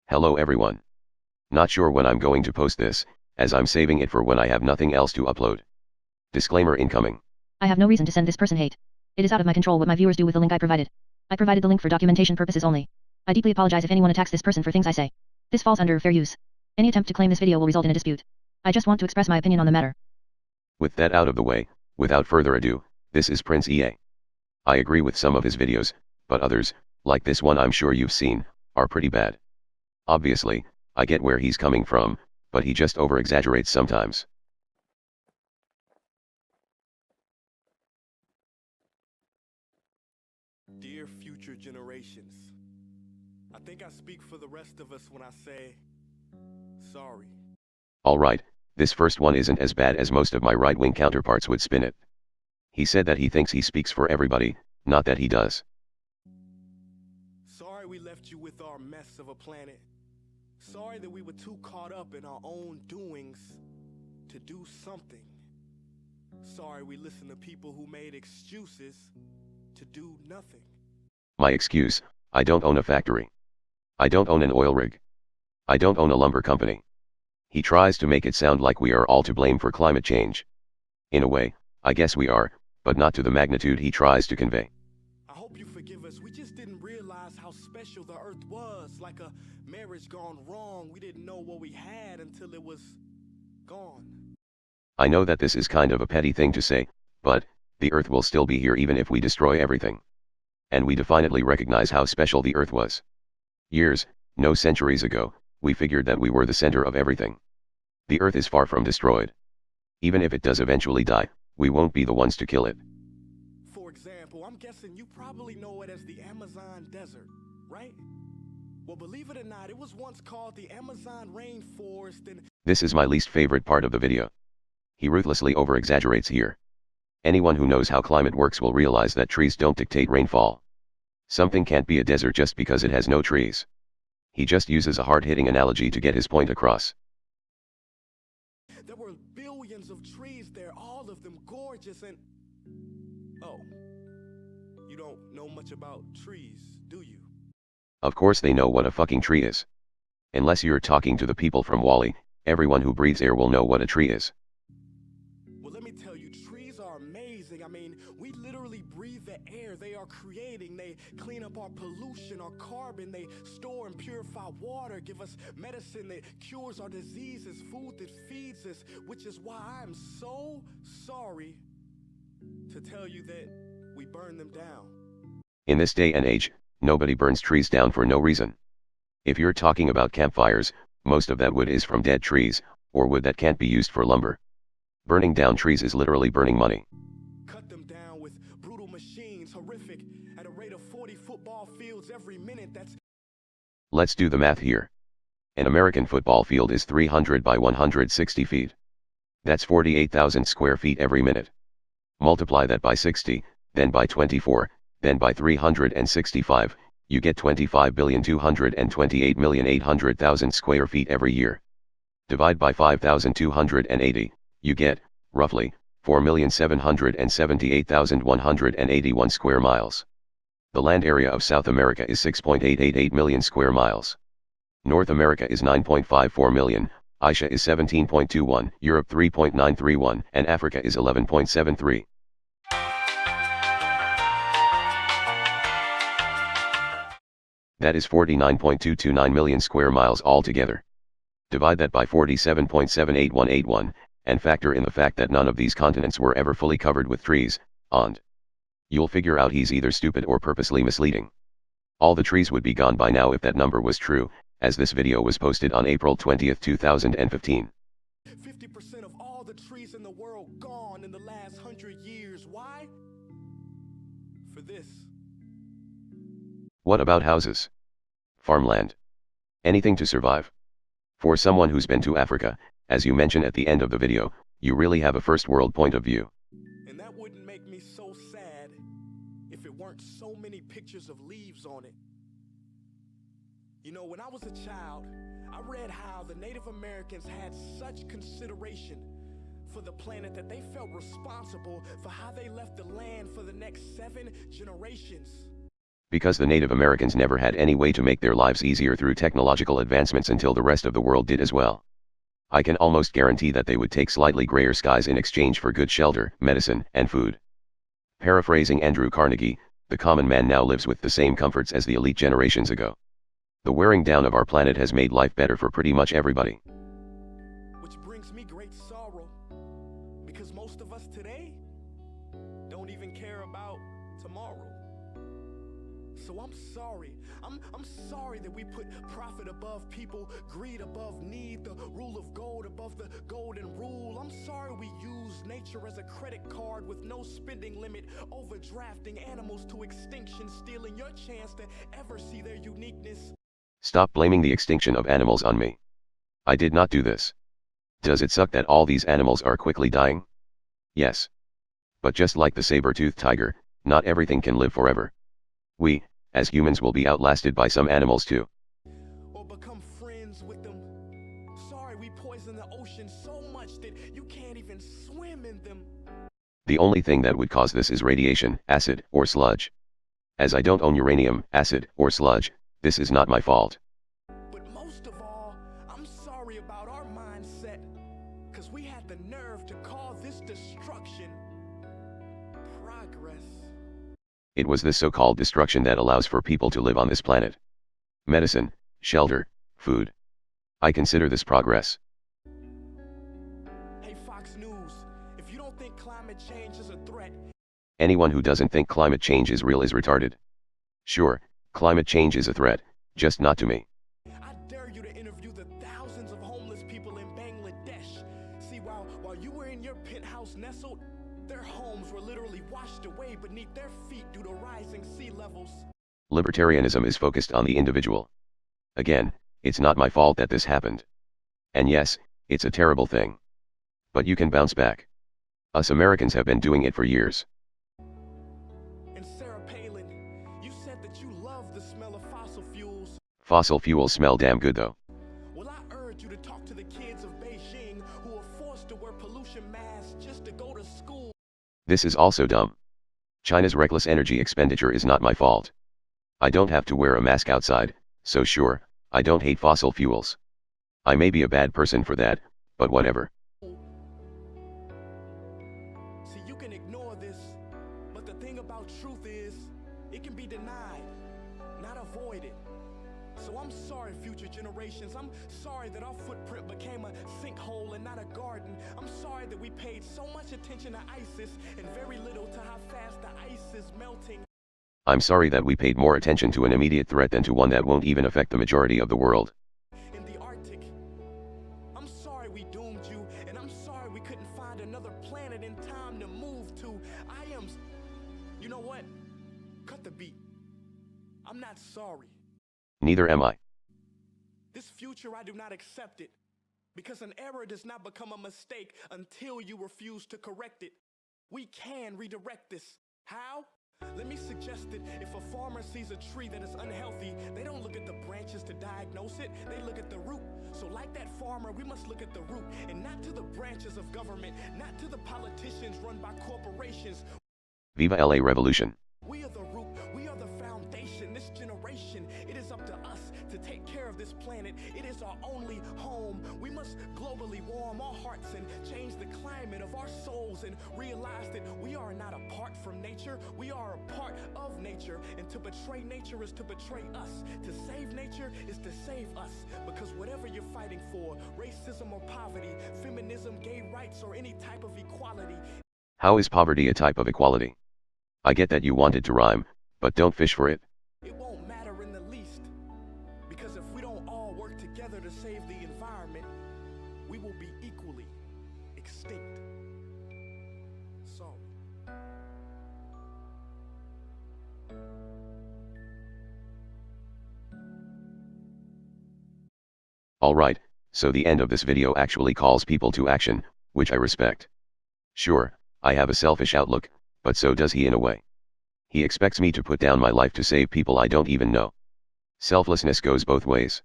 Hello everyone. Not sure when I'm going to post this, as I'm saving it for when I have nothing else to upload. Disclaimer incoming. I have no reason to send this person hate. It is out of my control what my viewers do with the link I provided. I provided the link for documentation purposes only. I deeply apologize if anyone attacks this person for things I say. This falls under fair use. Any attempt to claim this video will result in a dispute. I just want to express my opinion on the matter. With that out of the way, without further ado, this is Prince EA. I agree with some of his videos, but others, like this one I'm sure you've seen, are pretty bad. Obviously, I get where he's coming from, but he just over-exaggerates sometimes. Dear future generations, I think I speak for the rest of us when I say, sorry. Alright, this first one isn't as bad as most of my right-wing counterparts would spin it. He said that he thinks he speaks for everybody, not that he does. Sorry we left you with our mess of a planet. Sorry that we were too caught up in our own doings to do something. Sorry we listened to people who made excuses to do nothing. My excuse: I don't own a factory. I don't own an oil rig. I don't own a lumber company. He tries to make it sound like we are all to blame for climate change. In a way, I guess we are, but not to the magnitude he tries to convey. I hope you forgive us. We just didn't realize how special the earth was. Like a marriage gone wrong. We didn't know what we had until it was gone. I know that this is kind of a petty thing to say, but the earth will still be here even if we destroy everything. And we definitely recognize how special the earth was. Years, no centuries ago, we figured that we were the center of everything. The earth is far from destroyed. Even if it does eventually die, we won't be the ones to kill it. For example, I'm guessing you probably know it as the Amazon desert, right? Well, believe it or not, it was once called the Amazon rainforest and... This is my least favorite part of the video. He ruthlessly over-exaggerates here. Anyone who knows how climate works will realize that trees don't dictate rainfall. Something can't be a desert just because it has no trees. He just uses a hard-hitting analogy to get his point across. There were billions of trees there, all of them gorgeous and... Oh, you don't know much about trees, do you? Of course they know what a fucking tree is. Unless you're talking to the people from Wall-E, everyone who breathes air will know what a tree is. Well, let me tell you, trees are amazing. I mean, we literally breathe the air they are creating. They clean up our pollution, our carbon. They store and purify water, give us medicine that cures our diseases, food that feeds us, which is why I'm so sorry to tell you that we burn them down. In this day and age, nobody burns trees down for no reason. If you're talking about campfires, most of that wood is from dead trees, or wood that can't be used for lumber. Burning down trees is literally burning money. Cut them down with brutal machines, horrific, at a rate of 40 football fields every minute. That's... Let's do the math here. An American football field is 300 by 160 feet. That's 48,000 square feet every minute. Multiply that by 60, then by 24, then by 365, you get 25,228,800,000 square feet every year. Divide by 5,280, you get, roughly, 4,778,181 square miles. The land area of South America is 6.888 million square miles. North America is 9.54 million, Asia is 17.21, Europe 3.931, and Africa is 11.73. That is 49.229 million square miles altogether. Divide that by 47.78181, and factor in the fact that none of these continents were ever fully covered with trees, and you'll figure out he's either stupid or purposely misleading. All the trees would be gone by now if that number was true, as this video was posted on April 20, 2015. 50% of all the trees in the world gone in the last 100 years. Why? For this. What about houses? Farmland? Anything to survive? For someone who's been to Africa, as you mention at the end of the video, you really have a first world point of view. And that wouldn't make me so sad if it weren't so many pictures of leaves on it. You know, when I was a child, I read how the Native Americans had such consideration for the planet that they felt responsible for how they left the land for the next 7 generations. Because the Native Americans never had any way to make their lives easier through technological advancements until the rest of the world did as well. I can almost guarantee that they would take slightly grayer skies in exchange for good shelter, medicine, and food. Paraphrasing Andrew Carnegie, the common man now lives with the same comforts as the elite generations ago. The wearing down of our planet has made life better for pretty much everybody. Which brings me great sorrow, because most of us today don't even care about tomorrow. So I'm sorry. I'm sorry that we put profit above people, greed above need, the rule of gold above the golden rule. I'm sorry we use nature as a credit card with no spending limit, overdrafting animals to extinction, stealing your chance to ever see their uniqueness. Stop blaming the extinction of animals on me. I did not do this. Does it suck that all these animals are quickly dying? Yes. But just like the saber-toothed tiger, not everything can live forever. We, as humans, will be outlasted by some animals too. Or become friends with them. Sorry we poison the ocean so much that you can't even swim in them. The only thing that would cause this is radiation, acid, or sludge. As I don't own uranium, acid, or sludge, this is not my fault. But most of all, I'm sorry about our mindset, because we had the nerve to call this destruction progress. It was this so-called destruction that allows for people to live on this planet. Medicine, shelter, food. I consider this progress. Hey Fox News, if you don't think climate change is a threat, Anyone who doesn't think climate change is real is retarded. Sure, climate change is a threat, just not to me. I dare you to interview the thousands of homeless people in Bangladesh. See, while you were in your penthouse nestled, their homes were literally washed away beneath their feet due to rising sea levels. Libertarianism is focused on the individual. Again, it's not my fault that this happened. And yes, it's a terrible thing. But you can bounce back. Us Americans have been doing it for years. And Sarah Palin, you said that you love the smell of fossil fuels. Fossil fuels smell damn good though. Well, I urge you to talk to the kids of Beijing who are forced to wear pollution masks just to go to school. This is also dumb. China's reckless energy expenditure is not my fault. I don't have to wear a mask outside, so sure, I don't hate fossil fuels. I may be a bad person for that, but whatever. See, you can ignore this, but the thing about truth is, it can be denied, not avoided. So I'm sorry, future generations. I'm sorry that our footprint became a sinkhole and not a garden. I'm sorry that we paid so much attention to ISIS and very little to how fast the ice is melting. I'm sorry that we paid more attention to an immediate threat than to one that won't even affect the majority of the world. In the Arctic. I'm sorry we doomed you, and I'm sorry we couldn't find another planet in time to move to. You know what? Cut the beat. I'm not sorry. Neither am I. This future, I do not accept it, because an error does not become a mistake until you refuse to correct it. We can redirect this. How? Let me suggest that if a farmer sees a tree that is unhealthy, they don't look at the branches to diagnose it, they look at the root. So like that farmer, we must look at the root, and not to the branches of government, not to the politicians run by corporations. Viva la Revolution. We are the root, we are the foundation. This generation, it is up to us to take care of this planet. It is our only home. We must globally warm our hearts and change the climate of our souls and realize that we are not apart from nature. We are a part of nature, and to betray nature is to betray us. To save nature is to save us, because whatever you're fighting for, racism or poverty, feminism, gay rights, or any type of equality. How is poverty a type of equality? I get that you wanted to rhyme, but don't fish for it. It won't matter in the least, because if we don't all work together to save the environment, we will be equally extinct. So, Alright, so the end of this video actually calls people to action, which I respect. Sure, I have a selfish outlook, but so does he in a way. He expects me to put down my life to save people I don't even know. Selflessness goes both ways.